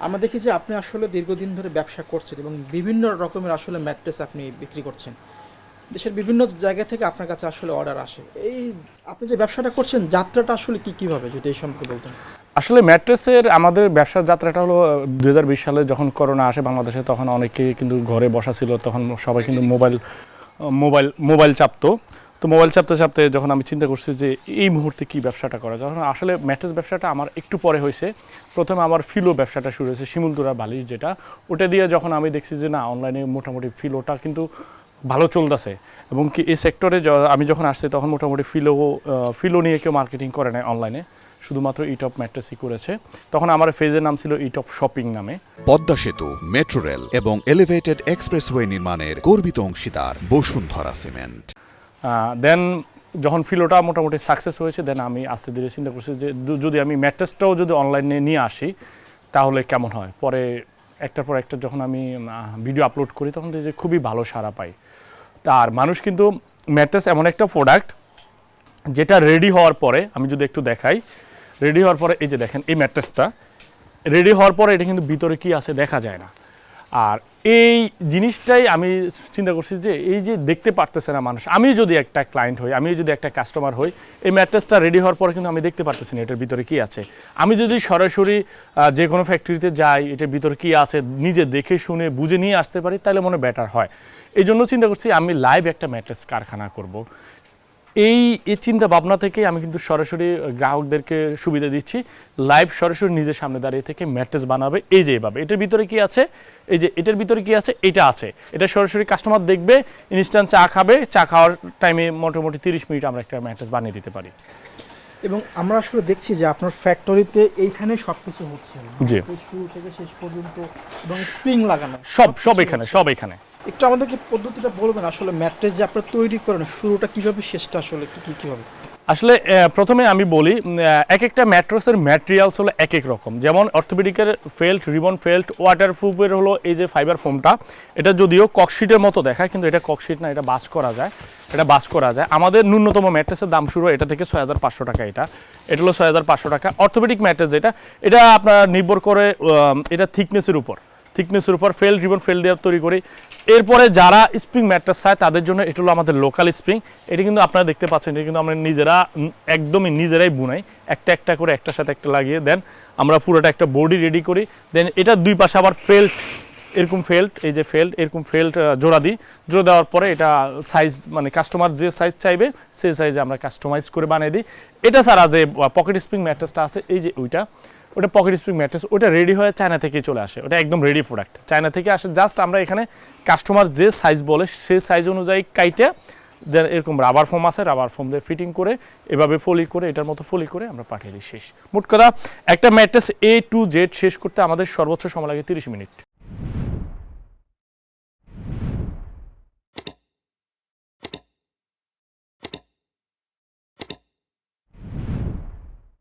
আমরা দেখি যে আপনি আসলে দীর্ঘদিন ধরে ব্যবসা করছেন এবং বিভিন্ন রকমের আসলে ম্যাট্রেস আপনি বিক্রি করছেন। দেশের বিভিন্ন জায়গা থেকে আপনার কাছে আসলে অর্ডার আসে। এই আপনি যে ব্যবসাটা করছেন যাত্রাটা আসলে কিভাবে যদি এই সম্পর্কে বলতেন? আসলে ম্যাট্রেসের আমাদের ব্যবসার যাত্রাটা হলো 2020 সালে যখন করোনা আসে বাংলাদেশে, তখন অনেকেই কিন্তু ঘরে বসা ছিল, তখন সবাই কিন্তু মোবাইল চাপতো। তো মোবাইল চাপতে চাপতে যখন আমি চিন্তা করছি যে এই মুহূর্তে কি ব্যবসাটা করা, যখন আসলে ম্যাট্রেস ব্যবসাটা আমার একটু পরে হয়েছে। প্রথমে আমার ফিলো ব্যবসাটা শুরু হয়েছে, শিমুলতুরা বালিশ যেটা, ওটা দিয়ে যখন আমি দেখছি যে না অনলাইনে মোটামুটি ফিলোটা কিন্তু ভালো চলতেছে, এবং কি এই সেক্টরে আমি যখন আসছি তখন মোটামুটি ফিলো নিয়ে কেউ মার্কেটিং করে নাই অনলাইনে, শুধুমাত্র ইটপ ম্যাট্রেসই করেছে। তখন আমার ফেজের নাম ছিল ইটপ শপিং নামে। পদ্মা সেতু, মেট্রো রেল এবং এলিভেটেড এক্সপ্রেসওয়ে নির্মাণের গর্বিত অংশীদার বসুন্ধরা সিমেন্ট। দেন যখন ফিলোটা মোটামুটি সাকসেস হয়েছে, দেন আমি আস্তে ধীরে চিন্তা করছি যে যদি আমি ম্যাট্রেসটাও যদি অনলাইনে নিয়ে আসি তাহলে কেমন হয়। পরে একটার পর একটা যখন আমি ভিডিও আপলোড করি তখন দেখি যে খুবই ভালো সাড়া পাই। আর মানুষ কিন্তু ম্যাট্রেস এমন একটা প্রোডাক্ট যেটা রেডি হওয়ার পরে, আমি যদি একটু দেখাই, রেডি হওয়ার পরে এই যে দেখেন এই ম্যাট্রেসটা রেডি হওয়ার পরে এটা কিন্তু ভিতরে কি আছে দেখা যায় না। আর এই জিনিসটাই আমি চিন্তা করছি যে এই যে দেখতে পারতেছে না মানুষ, আমি যদি একটা ক্লায়েন্ট হই, আমি যদি একটা কাস্টমার হই, এই ম্যাট্রেসটা রেডি হওয়ার পরে কিন্তু আমি দেখতে পারতেছি না এটার ভিতরে কি আছে। আমি যদি সরাসরি যে কোনো ফ্যাক্টরিতে যাই, এটার ভিতরে কি আছে নিজে দেখে শুনে বুঝে নিয়ে আসতে পারি, তাহলে মনে বেটার হয়। এই জন্য চিন্তা করছি আমি লাইভ একটা ম্যাট্রেস কারখানা করব। এই চিন্তা ভাবনা থেকে আমি কিন্তু সরাসরি গ্রাহকদেরকে সুবিধা দিচ্ছি, লাইভ সরাসরি নিজের সামনে দাঁড়িয়ে থেকে ম্যাট্রেস বানাবে এই যে এভাবে, এটার ভিতরে কি আছে, এই যে এটার ভিতরে কি আছে, এটা আছে, এটা সরাসরি কাস্টমার দেখবে, ইনস্ট্যান্ট চা খাবে, চা খাওয়ার টাইমে মোটামুটি 30 মিনিট আমরা একটা ম্যাট্রেস বানিয়ে দিতে পারি। এবং আমরা আসলে দেখছি যে আপনার ফ্যাক্টরিতে এইখানে সবকিছু হচ্ছে, জি, শুরু থেকে শেষ পর্যন্ত, এবং স্প্রিং লাগানো সব এখানে। একটু আমাদেরকে পদ্ধতিটা বলবেন আসলে ম্যাট্রেস যে আপনারা তৈরি করেন শুরুটা কিভাবে শেষটা আসলে কিভাবে? আসলে প্রথমে আমি বলি এক একটা ম্যাট্রেসের ম্যাটেরিয়ালস হলো এক এক রকম। যেমন অর্থোপেডিকের ফেল্ট, রিবন ফেল্ট, ওয়াটারপ্রুফের হলো এই যে ফাইবার ফোমটা, এটা যদিও ককশিটের মতো দেখায় কিন্তু এটা ককশিট না, এটা বাস করা যায়, আমাদের ন্যূনতম ম্যাট্রেসের দাম শুরু এটা থেকে 6500 টাকা। এটা হলো 6500 টাকা। অর্থোপেডিক ম্যাট্রেস এটা আপনার নির্ভর করে এটা থিকনেসের উপর ফেল্ট, রিবন ফেল্ট দিয়ে তৈরি করি। এরপরে যারা স্প্রিং ম্যাট্রেস চায় তাদের জন্য এটা হলো আমাদের লোকাল স্প্রিং। এটা কিন্তু আপনারা দেখতে পাচ্ছেন, এটা কিন্তু আমরা নিজেরাই বুনাই, একটা একটা করে একটার সাথে একটা লাগিয়ে দেন আমরা পুরোটা একটা বডি রেডি করি। দেন এটা দুই পাশে আবার এরকম ফেল্ট জোড়া দেওয়ার পরে এটা সাইজ মানে কাস্টমার যে সাইজ চাইবে সেই সাইজে আমরা কাস্টমাইজ করে বানিয়ে দিই। এটা ছাড়া যে পকেট স্প্রিং ম্যাট্রেসটা আছে, এই যে ওটা পকেট স্প্রিং ম্যাট্রেস, ওটা রেডি হয়ে চায়না থেকে চলে আসে, ওটা একদম রেডি প্রোডাক্ট চায়না থেকে আসে। জাস্ট আমরা এখানে কাস্টমার যে সাইজ বলে সেই সাইজ অনুযায়ী কাইটে দেন এরকম রাবার ফোম আছে, রাবার ফোম দিয়ে ফিটিং করে এভাবে ফলি করে এটার মতো ফলি করে আমরা পাঠিয়ে দিই। শেষ। মোট কথা একটা ম্যাট্রেস A to Z শেষ করতে আমাদের সর্বোচ্চ সময় লাগে 30 মিনিট।